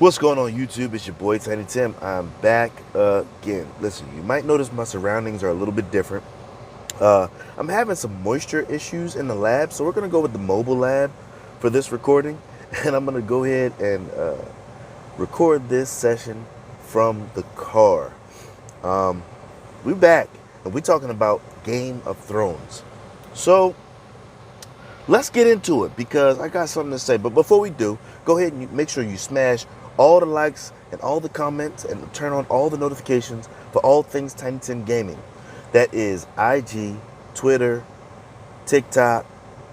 What's going on YouTube? It's your boy Tiny Tim. I'm back again. Listen, you might notice my surroundings are a little bit different. I'm having some moisture issues in the lab, so we're gonna go with the mobile lab for this recording, and I'm gonna go ahead and record this session from the car. We back, and we're talking about Game of Thrones. So let's get into it because I got something to say. But before we do, go ahead and make sure you smash all the likes and all the comments and turn on all the notifications for all things Tiny Tim Gaming. That is IG, Twitter, TikTok,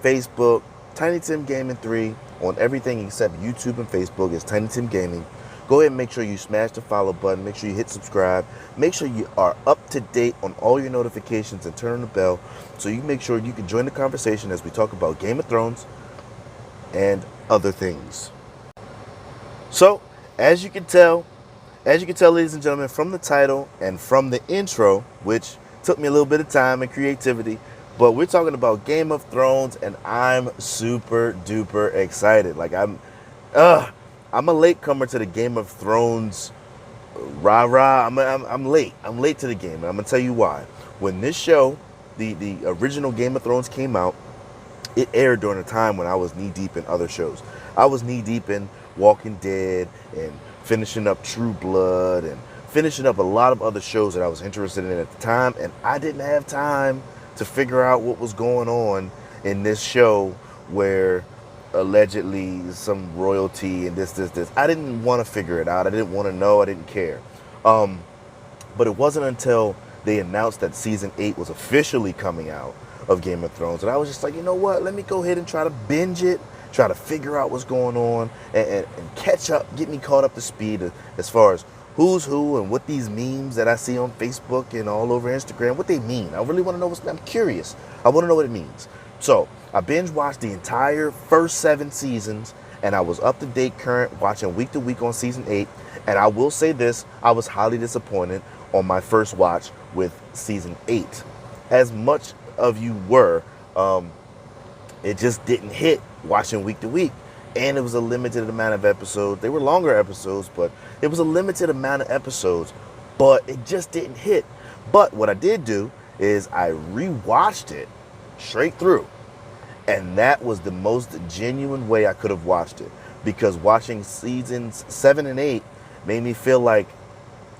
Facebook, Tiny Tim Gaming 3 on everything except YouTube and Facebook is Tiny Tim Gaming. Go ahead and make sure you smash the follow button. Make sure you hit subscribe. Make sure you are up to date on all your notifications and turn on the bell so you can make sure you can join the conversation as we talk about Game of Thrones and other things. So, as you can tell, ladies and gentlemen, from the title and from the intro, which took me a little bit of time and creativity, but we're talking about Game of Thrones, and I'm super duper excited. Like I'm a latecomer to the Game of Thrones rah-rah. I'm late. I'm late to the game, and I'm gonna tell you why. When this show, the original Game of Thrones came out, it aired during a time when I was knee deep in other shows. I was knee deep in Walking Dead and finishing up True Blood and finishing up a lot of other shows that I was interested in at the time, and I didn't have time to figure out what was going on in this show where allegedly some royalty and this. I didn't want to figure it out. I didn't want to know. I didn't care. But it wasn't until they announced that season 8 was officially coming out of Game of Thrones, and I was just like, you know what? Let me go ahead and try to binge it, try to figure out what's going on, and catch up, get me caught up to speed as far as who's who and what these memes that I see on Facebook and all over Instagram, what they mean. I really want to know I'm curious. I want to know what it means. So I binge watched the entire first 7 seasons, and I was up to date current watching week to week on season 8. And I will say this, I was highly disappointed on my first watch with season 8. As much of you were, it just didn't hit watching week to week. And it was a limited amount of episodes. They were longer episodes, but it was a limited amount of episodes, but it just didn't hit. But what I did do is I rewatched it straight through. And that was the most genuine way I could have watched it, because watching seasons 7 and 8 made me feel like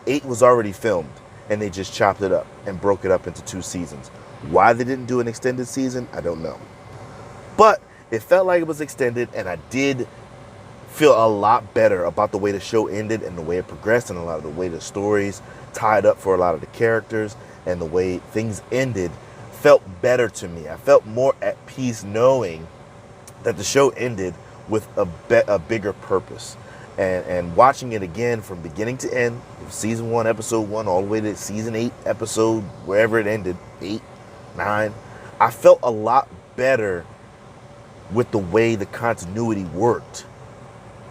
8 was already filmed and they just chopped it up and broke it up into 2 seasons. Why they didn't do an extended season, I don't know. But it felt like it was extended, and I did feel a lot better about the way the show ended and the way it progressed and a lot of the way the stories tied up for a lot of the characters and the way things ended felt better to me. I felt more at peace knowing that the show ended with a bigger purpose. And watching it again from beginning to end, season 1, episode 1, all the way to season 8, episode, wherever it ended, 8, 9, I felt a lot better with the way the continuity worked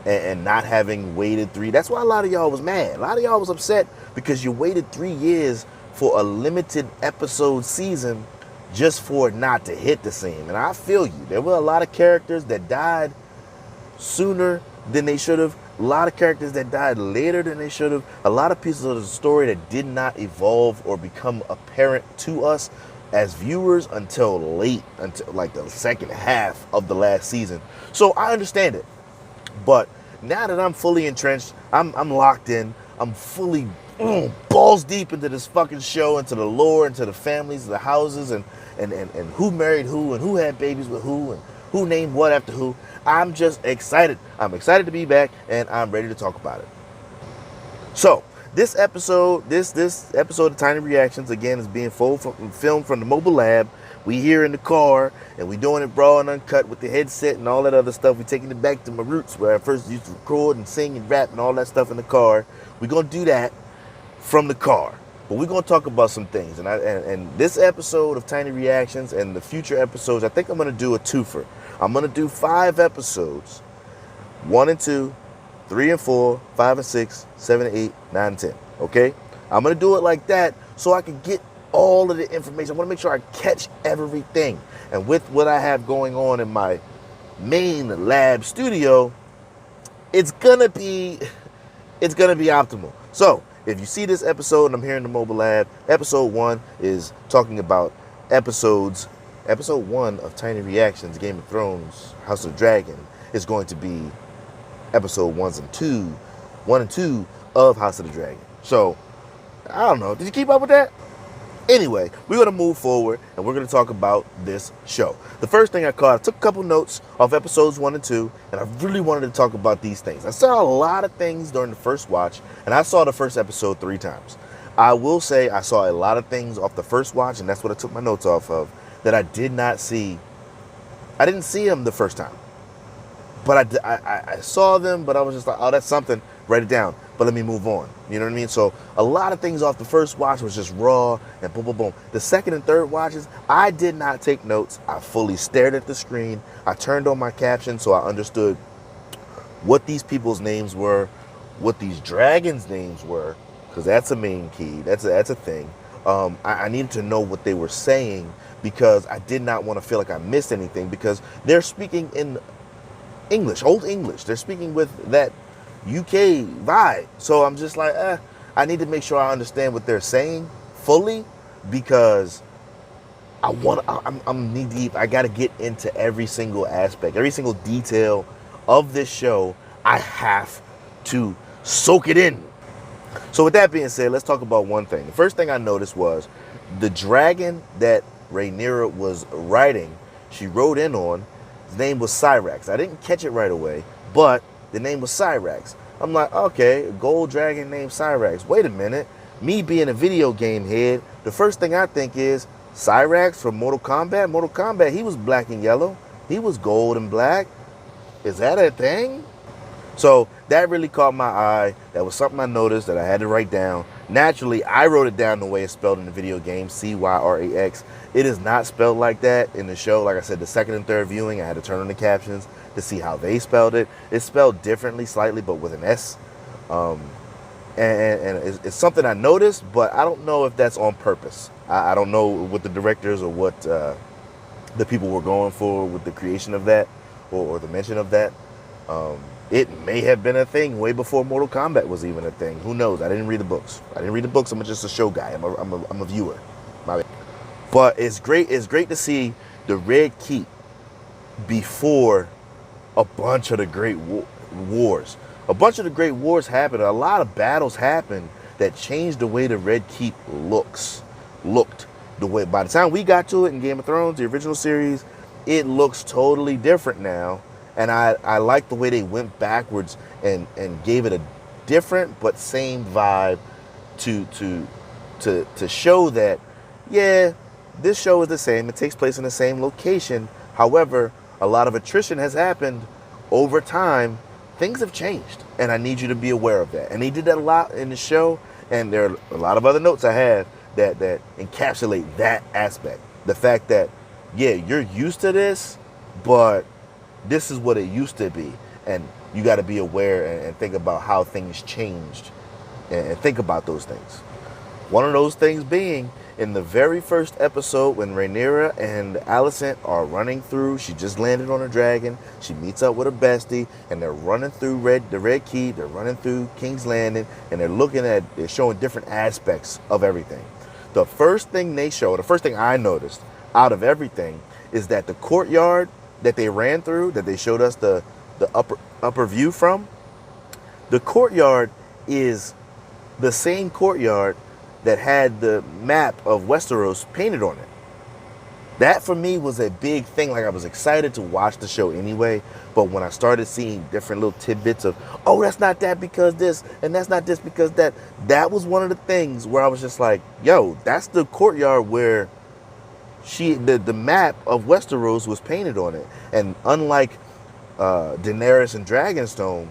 and not having waited 3. That's why a lot of y'all was mad. A lot of y'all was upset because you waited 3 years for a limited episode season just for it not to hit the same. And I feel you. There were a lot of characters that died sooner than they should have. A lot of characters that died later than they should have. A lot of pieces of the story that did not evolve or become apparent to us as viewers until like the second half of the last season. So I understand it. But now that I'm fully entrenched, I'm locked in, I'm fully balls deep into this fucking show, into the lore, into the families, the houses, and who married who and who had babies with who and who named what after who. I'm just excited. I'm excited to be back, and I'm ready to talk about it. So this episode of Tiny Reactions, again, is being filmed from the mobile lab. We here in the car, and we doing it raw and uncut with the headset and all that other stuff. We taking it back to my roots where I first used to record and sing and rap and all that stuff in the car. We're going to do that from the car. But we're going to talk about some things. And this episode of Tiny Reactions and the future episodes, I think I'm going to do a twofer. I'm going to do 5 episodes, 1 and 2, 3 and 4, 5 and 6, 7 and 8, 9 and 10. Okay? I'm going to do it like that so I can get all of the information. I want to make sure I catch everything. And with what I have going on in my main lab studio, it's going to be it's going to be optimal. So if you see this episode and I'm here in the mobile lab, episode 1 is talking about episode 1 of Tiny Reactions, Game of Thrones, House of the Dragon is going to be episode 1 and 2 of House of the Dragon. So I don't know. Did you keep up with that? Anyway, we're going to move forward and we're going to talk about this show. The first thing I caught, I took a couple notes of episodes 1 and 2, and I really wanted to talk about these things. I saw a lot of things during the first watch, and I saw the first episode 3 times. I will say I saw a lot of things off the first watch, and that's what I took my notes off of, that I did not see. I didn't see them the first time. But I saw them, but I was just like, oh, that's something. Write it down. But let me move on. You know what I mean? So a lot of things off the first watch was just raw and boom, boom, boom. The second and third watches, I did not take notes. I fully stared at the screen. I turned on my caption so I understood what these people's names were, what these dragons' names were, because that's a main key. That's a thing. I needed to know what they were saying because I did not want to feel like I missed anything because they're speaking in English, Old English. They're speaking with that UK vibe. So I'm just like, I need to make sure I understand what they're saying fully because I'm knee deep. I got to get into every single aspect, every single detail of this show. I have to soak it in. So with that being said, let's talk about one thing. The first thing I noticed was the dragon that Rhaenyra was riding, she rode in on, his name was Syrax. I didn't catch it right away, but the name was Syrax. I'm like, okay, a gold dragon named Syrax. Wait a minute. Me being a video game head, the first thing I think is Syrax from Mortal Kombat. Mortal Kombat, he was black and yellow. He was gold and black. Is that a thing? So that really caught my eye. That was something I noticed that I had to write down. Naturally, I wrote it down the way it's spelled in the video game, Cyrax. It is not spelled like that in the show. Like I said, the second and third viewing, I had to turn on the captions to see how they spelled it. It's spelled differently slightly, but with an S. And it's something I noticed, but I don't know if that's on purpose. I don't know what the directors or what the people were going for with the creation of that or the mention of that. It may have been a thing way before Mortal Kombat was even a thing. Who knows? I didn't read the books. I'm just a show guy. I'm a viewer. But it's great. It's great to see the Red Keep before a bunch of the Great Wars. A bunch of the Great Wars happened. A lot of battles happened that changed the way the Red Keep looked. The way by the time we got to it in Game of Thrones, the original series, it looks totally different now. And I like the way they went backwards and gave it a different but same vibe to show that, yeah, this show is the same. It takes place in the same location. However, a lot of attrition has happened over time. Things have changed, and I need you to be aware of that. And they did that a lot in the show, and there are a lot of other notes I have that encapsulate that aspect. The fact that, yeah, you're used to this, but this is what it used to be, and you got to be aware and think about how things changed and think about those things. One of those things being in the very first episode when Rhaenyra and Alicent are running through, she just landed on a dragon, she meets up with a bestie, and they're running through the Red Keep, they're running through King's Landing, and they're showing different aspects of everything. The first thing I noticed out of everything is that the courtyard that they ran through, that they showed us the upper view from, the courtyard is the same courtyard that had the map of Westeros painted on it. That for me was a big thing. Like, I was excited to watch the show anyway, but when I started seeing different little tidbits of, oh, that's not that because this, and that's not this because that, that was one of the things where I was just like, yo, that's the courtyard where the map of Westeros was painted on it. And unlike Daenerys and Dragonstone,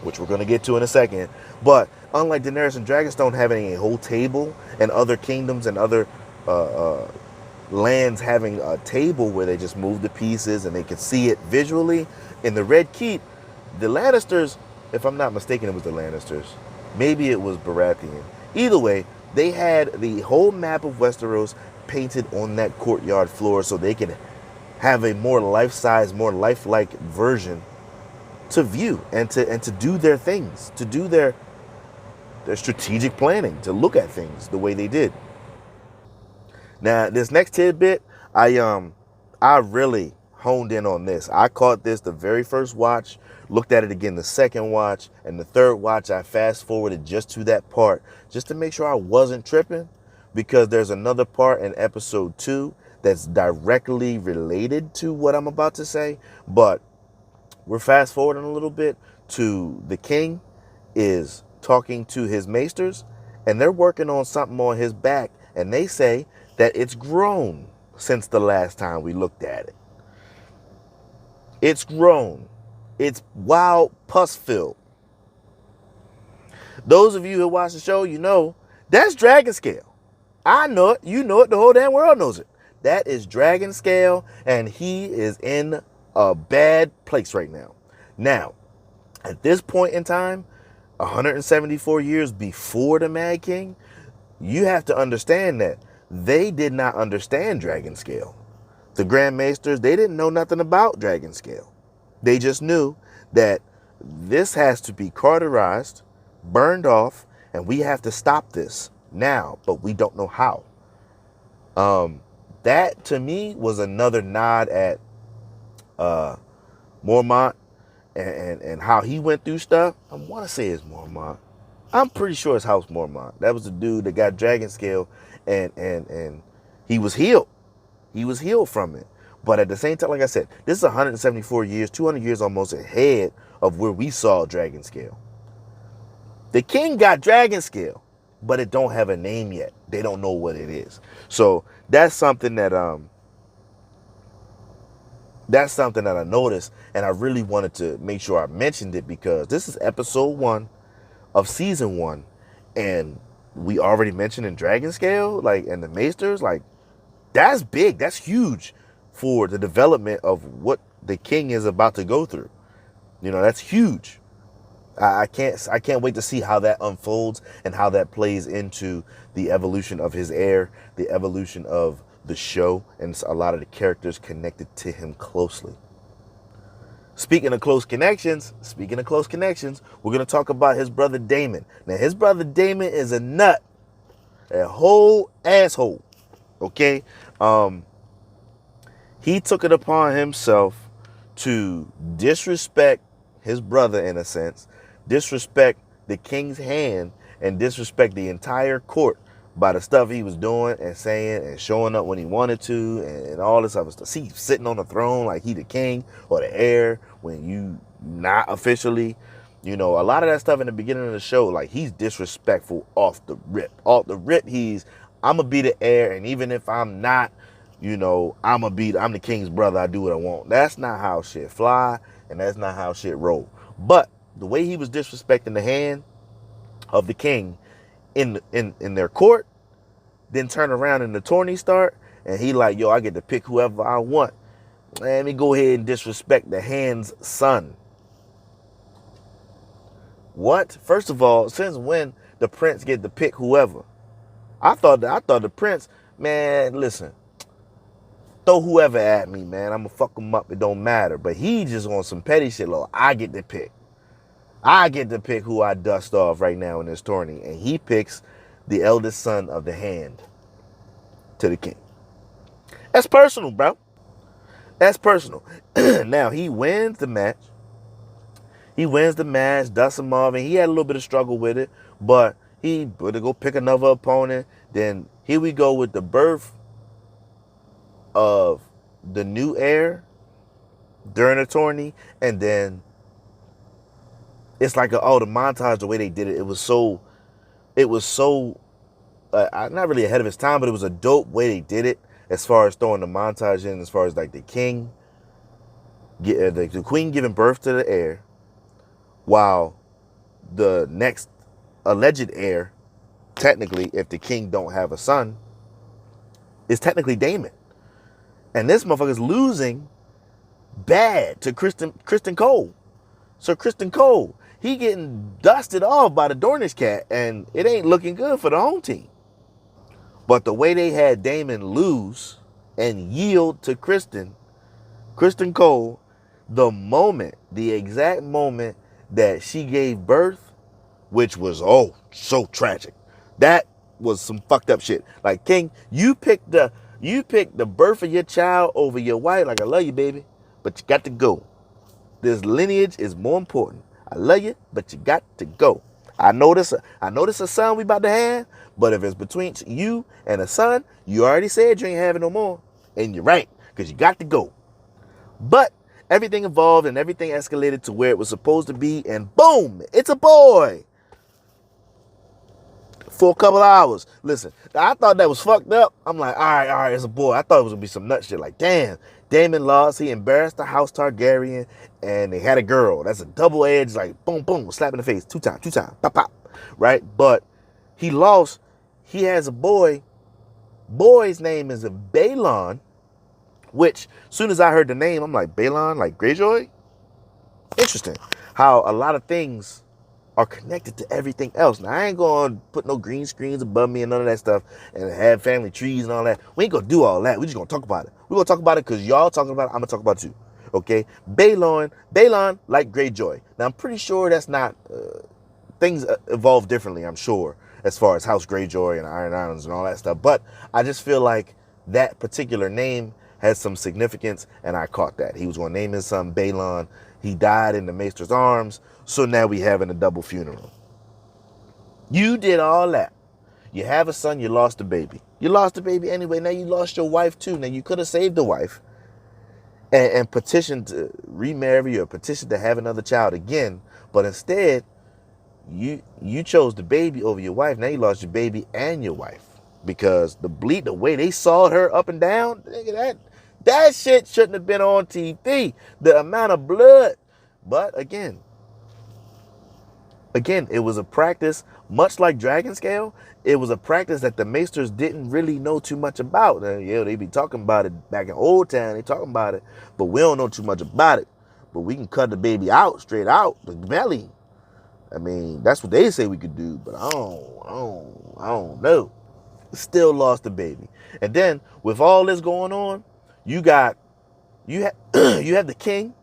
which we're going to get to in a second, but unlike Daenerys and Dragonstone having a whole table and other kingdoms and other lands having a table where they just move the pieces and they could see it visually, in the Red Keep, the Lannisters, if I'm not mistaken, it was the Lannisters. Maybe it was Baratheon. Either way, they had the whole map of Westeros painted on that courtyard floor so they could have a more life-size, more lifelike version to view and to do their things, to do their their strategic planning to look at things the way they did. Now, this next tidbit, I really honed in on this. I caught this the very first watch, looked at it again the second watch, and the third watch I fast forwarded just to that part, just to make sure I wasn't tripping, because there's another part in episode 2 that's directly related to what I'm about to say. But we're fast forwarding a little bit to the king is talking to his maesters, and they're working on something on his back, and they say that it's grown since the last time we looked at it. It's grown. It's wild pus filled. Those of you who watch the show, you know that's dragon scale. I know it. You know it. The whole damn world knows it. That is dragon scale, and he is in a bad place right now. Now, at this point in time, 174 years before the Mad King, you have to understand that they did not understand dragon scale. The Grand Maesters, they didn't know nothing about dragon scale. They just knew that this has to be cauterized, burned off, and we have to stop this now, but we don't know how. That to me was another nod at Mormont and how he went through stuff. I want to say it's Mormont. I'm pretty sure it's House Mormont. That was the dude that got dragon scale, and he was healed. He was healed from it. But at the same time, like I said, this is 174 years, 200 years almost ahead of where we saw dragon scale. The king got dragon scale, but it don't have a name yet. They don't know what it is. So that's something that I noticed, and I really wanted to make sure I mentioned it, because this is episode 1 of season 1, and we already mentioned in dragon scale, like, and the maesters, like, that's big. That's huge for the development of what the king is about to go through. You know, that's huge. I can't wait to see how that unfolds and how that plays into the evolution of his heir, the evolution of the show, and a lot of the characters connected to him closely. Speaking of close connections, we're going to talk about his brother Daemon. Now, his brother Daemon is a nut, a whole asshole, okay? He took it upon himself to disrespect his brother, in a sense, disrespect the king's hand, and disrespect the entire court by the stuff he was doing and saying and showing up when he wanted to, and all this other stuff. See, sitting on the throne like he the king or the heir when you not officially. You know, a lot of that stuff in the beginning of the show, like, he's disrespectful off the rip. Off the rip, I'm going to be the heir, and even if I'm not, you know, I'm the king's brother. I do what I want. That's not how shit fly, and that's not how shit roll. But the way he was disrespecting the hand of the king in their court, then turn around and the tourney start, and he like, yo, I get to pick whoever I want. Let me go ahead and disrespect the hand's son. What? First of all, since when the prince get to pick whoever? I thought the prince, man, listen, throw whoever at me, man. I'm gonna fuck him up. It don't matter. But he just on some petty shit. Like, I get to pick. I get to pick who I dust off right now in this tourney. And he picks the eldest son of the hand to the king. That's personal, bro. That's personal. Now, he wins the match. Dusts him off, and he had a little bit of struggle with it. But he would go pick another opponent. Then here we go with the birth of the new heir during the tourney, and then it's like the montage, the way they did it, it was so not really ahead of its time, but it was a dope way they did it, as far as throwing the montage in, as far as like the king, the queen giving birth to the heir, while the next alleged heir, technically, if the king don't have a son, is technically Daemon. And this motherfucker's losing bad to Kristen Cole. So Kristen Cole, he getting dusted off by the Dornish cat, and it ain't looking good for the home team. But the way they had Daemon lose and yield to Kristen Cole, the exact moment that she gave birth which was so tragic. That was some fucked up shit. Like, King, you picked the birth of your child over your wife. Like, I love you, baby, but you got to go. This lineage is more important. I love you, but you got to go. I know this a son we about to have, but if it's between you and a son, you already said you ain't having no more. And you're right, because you got to go. But everything evolved and everything escalated to where it was supposed to be, and boom, it's a boy. For a couple hours. Listen, I thought that was fucked up. I'm like, all right, it's a boy. I thought it was gonna be some nut shit. Like, damn, Daemon lost. He embarrassed the House Targaryen, and they had a girl. That's a double edged, like, boom, boom, slap in the face, two times, pop, pop, right? But he lost. He has a boy. Boy's name is Balon, which, soon as I heard the name, I'm like, Balon, like Greyjoy? Interesting. How a lot of things are connected to everything else. Now, I ain't gonna put no green screens above me and none of that stuff and have family trees and all that. We ain't gonna do all that. We just gonna talk about it. We're gonna talk about it because y'all talking about it. I'm gonna talk about you. Okay? Balon, like Greyjoy. Now, I'm pretty sure that's not, things evolve differently, I'm sure, as far as House Greyjoy and Iron Islands and all that stuff. But I just feel like that particular name has some significance, and I caught that. He was gonna name his son Balon. He died in the Maester's arms, so now we having a double funeral. You did all that. You have a son, you lost the baby. You lost the baby anyway, now you lost your wife too. Now you could have saved the wife and petitioned to remarry or petitioned to have another child again, but instead, you chose the baby over your wife. Now you lost your baby and your wife. Because the way they sawed her up and down, that shit shouldn't have been on TV. The amount of blood. But again, it was a practice, much like Dragon Scale. It was a practice that the Maesters didn't really know too much about. Yeah, they be talking about it back in Old Town. They talking about it, but we don't know too much about it. But we can cut the baby out, straight out, the belly. I mean, that's what they say we could do, but I don't know. Still lost the baby. And then, with all this going on, you have the king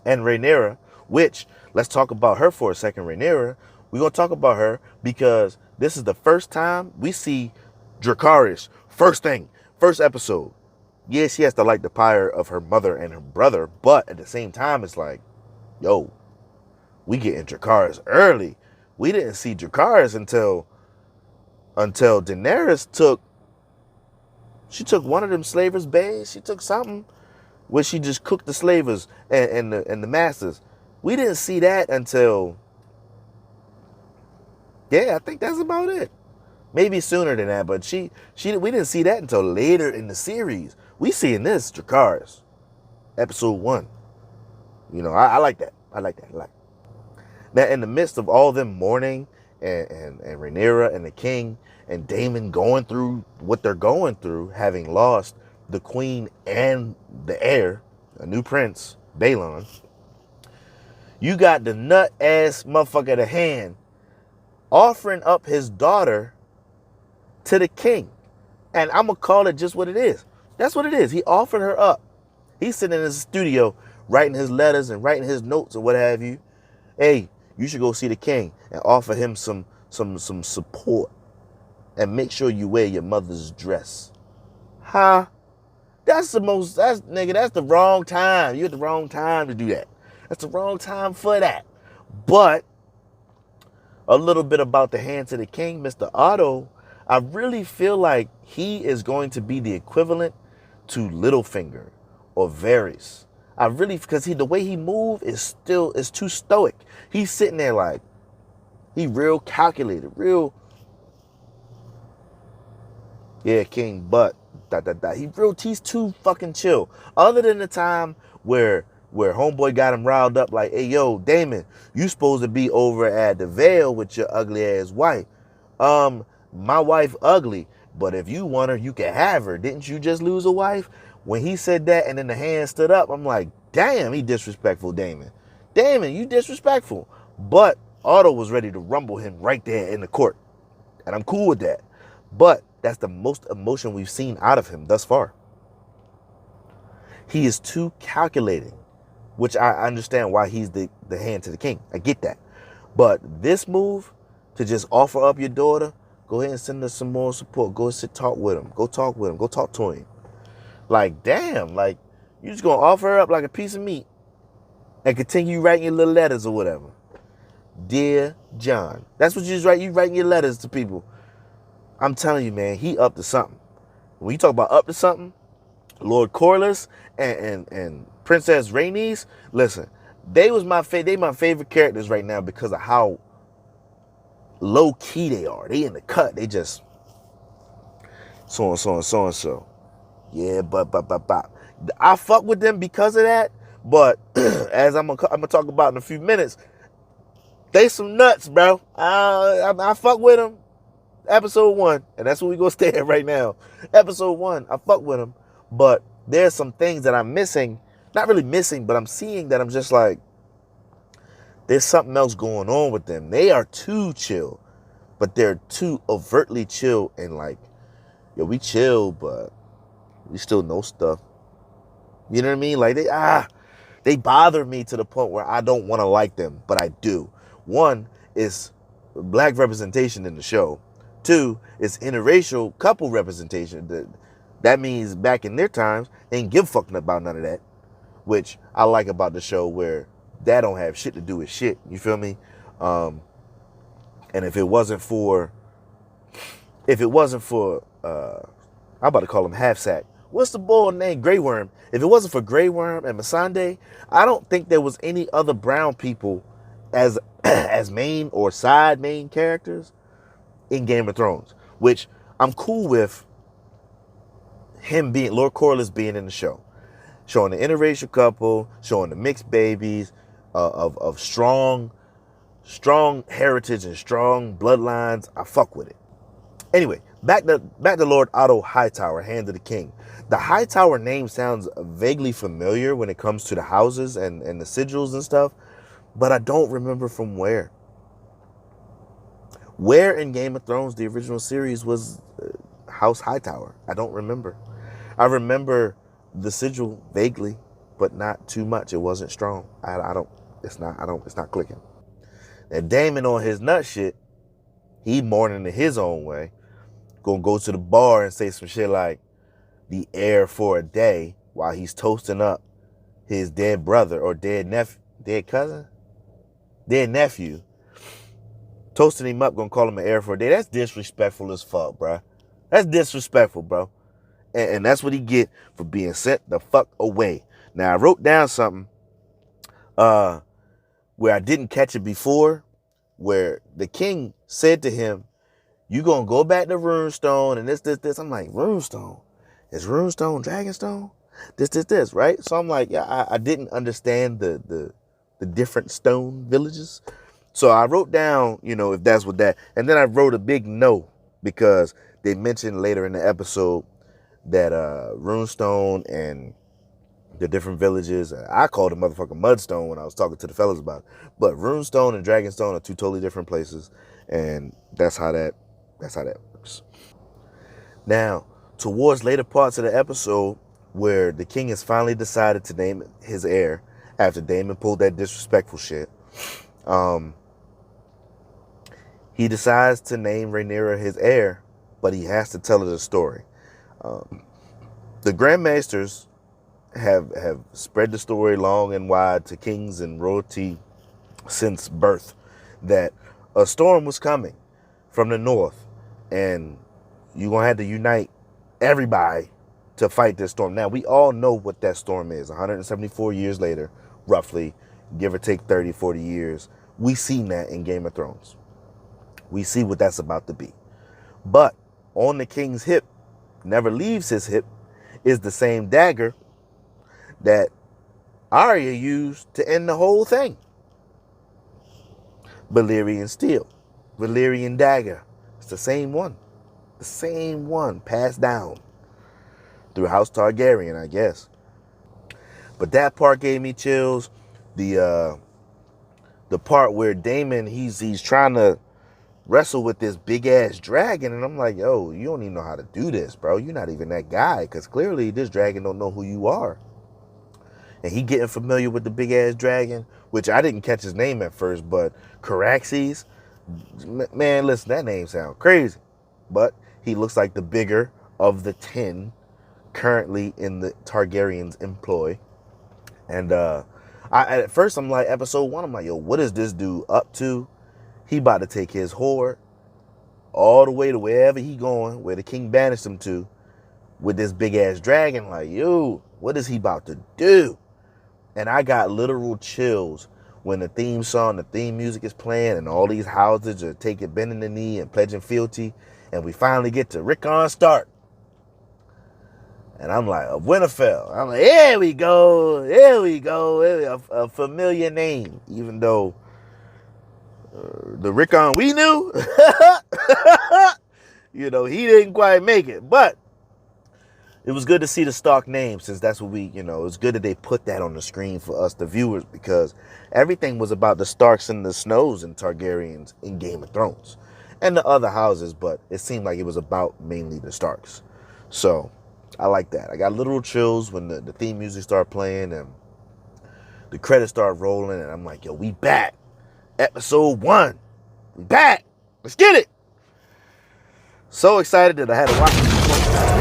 and Rhaenyra, which, let's talk about her for a second. Rhaenyra, we're going to talk about her because this is the first time we see Dracarys. First episode. Yeah, she has to light the pyre of her mother and her brother, but at the same time, it's like, yo, we getting Dracarys early. We didn't see Dracarys until Daenerys took one of them slavers' bays. She took something where she just cooked the slavers and the masters. We didn't see that until, yeah, I think that's about it. Maybe sooner than that, but we didn't see that until later in the series. We seeing this Dracarys, episode 1. You know, I like that. I like that. Now, in the midst of all them mourning and Rhaenyra and the king and Daemon going through what they're going through, having lost the queen and the heir, a new prince, Balon, you got the nut-ass motherfucker, the hand, offering up his daughter to the king. And I'm going to call it just what it is. That's what it is. He offered her up. He's sitting in his studio writing his letters and writing his notes and what have you. Hey, you should go see the king and offer him some support and make sure you wear your mother's dress. Huh? That's the wrong time. You're at the wrong time to do that. That's the wrong time for that. But a little bit about the hand to the king, Mr. Otto, I really feel like he is going to be the equivalent to Littlefinger or Varys. Because the way he move is too stoic. He's sitting there like, he real calculated, yeah, king, but he's too fucking chill. Other than the time where homeboy got him riled up like, hey, yo, Daemon, you supposed to be over at the Vale with your ugly ass wife. My wife ugly, but if you want her, you can have her. Didn't you just lose a wife? When he said that and then the hand stood up, I'm like, damn, he disrespectful, Daemon. Daemon, you disrespectful. But Otto was ready to rumble him right there in the court. And I'm cool with that. But that's the most emotion we've seen out of him thus far. He is too calculating, which I understand why he's the hand to the king. I get that. But this move to just offer up your daughter, go ahead and send her some more support. Go sit talk with him. Go talk with him. Go talk to him. Like, damn, like, you just gonna offer her up like a piece of meat and continue writing your little letters or whatever. Dear John. That's what you just write. You writing your letters to people. I'm telling you, man, he up to something. When you talk about up to something, Lord Corlys and Princess Rhaenys, listen, they my favorite characters right now because of how low key they are. They in the cut. They just so and so. Yeah, but. I fuck with them because of that. But as I'm gonna talk about in a few minutes, they some nuts, bro. I fuck with them. Episode 1, and that's what we gonna stay at right now. Episode 1, I fuck with them, but there's some things that I'm missing. Not really missing, but I'm seeing that I'm just like, there's something else going on with them. They are too chill, but they're too overtly chill and like, yo, we chill, but we still know stuff. You know what I mean? Like they bother me to the point where I don't want to like them, but I do. One is black representation in the show. 2 is interracial couple representation. That means back in their times, they ain't give a fuck about none of that, which I like about the show, where that don't have shit to do with shit. You feel me? And if it wasn't for, I'm about to call him Half Sack. What's the boy named Grey Worm? If it wasn't for Grey Worm and Missandei, I don't think there was any other brown people as as main or side main characters in Game of Thrones, which I'm cool with him being, Lord Corlys being in the show, showing the interracial couple, showing the mixed babies of strong heritage and strong bloodlines. I fuck with it. Anyway, back to Lord Otto Hightower, Hand of the King. The Hightower name sounds vaguely familiar when it comes to the houses and the sigils and stuff, but I don't remember from where. Where in Game of Thrones, the original series, was House Hightower? I don't remember. I remember the sigil vaguely, but not too much. It wasn't strong. It's not clicking. And Daemon on his nut shit, he mourning in his own way, gonna go to the bar and say some shit like, the heir for a day, while he's toasting up his dead brother or dead nephew, toasting him up, gonna call him an heir for a day. That's disrespectful as fuck, bro. That's disrespectful, bro. And that's what he get for being sent the fuck away. Now, I wrote down something where I didn't catch it before, where the king said to him, you gonna go back to Runestone and this. I'm like, Runestone? Is Runestone Dragonstone? This, right? So I'm like, yeah, I didn't understand the different stone villages. So I wrote down, if that's what that, and then I wrote a big no, because they mentioned later in the episode that Runestone and the different villages, I called it motherfucking Mudstone when I was talking to the fellas about it, but Runestone and Dragonstone are 2 totally different places, and that's how that works. Now, towards later parts of the episode, where the king has finally decided to name his heir after Daemon pulled that disrespectful shit, he decides to name Rhaenyra his heir, but he has to tell her the story. The Grandmasters have spread the story long and wide to kings and royalty since birth that a storm was coming from the north, and you're going to have to unite everybody to fight this storm. Now, we all know what that storm is. 174 years later, roughly, give or take 30, 40 years, we seen that in Game of Thrones. We see what that's about to be. But on the king's hip, never leaves his hip, is the same dagger that Arya used to end the whole thing. Valyrian steel, Valyrian dagger. It's the same one. The same one passed down through House Targaryen, I guess. But that part gave me chills. The part where Daemon, he's trying to wrestle with this big ass dragon, and I'm like, yo, you don't even know how to do this, bro. You're not even that guy, because clearly this dragon don't know who you are. And he getting familiar with the big ass dragon, which I didn't catch his name at first, but Caraxes, man, listen, that name sounds crazy. But he looks like the bigger of the 10 currently in the Targaryen's employ. And at first I'm like, episode 1, I'm like, yo, what is this dude up to? He about to take his horde all the way to wherever he going, where the king banished him to, with this big ass dragon. Like, yo, what is he about to do? And I got literal chills when the theme song, the theme music is playing, and all these houses are taking bending the knee and pledging fealty, and we finally get to Rickon Stark. And I'm like, of Winterfell. I'm like, here we go, a familiar name, even though the Rickon we knew, you know, he didn't quite make it. But it was good to see the Stark name, since that's what we, you know, it's good that they put that on the screen for us, the viewers, because everything was about the Starks and the Snows and Targaryens in Game of Thrones and the other houses, but it seemed like it was about mainly the Starks. So I like that. I got literal chills when the theme music started playing and the credits started rolling, and I'm like, yo, we back. Episode 1. We back. Let's get it. So excited that I had to watch it.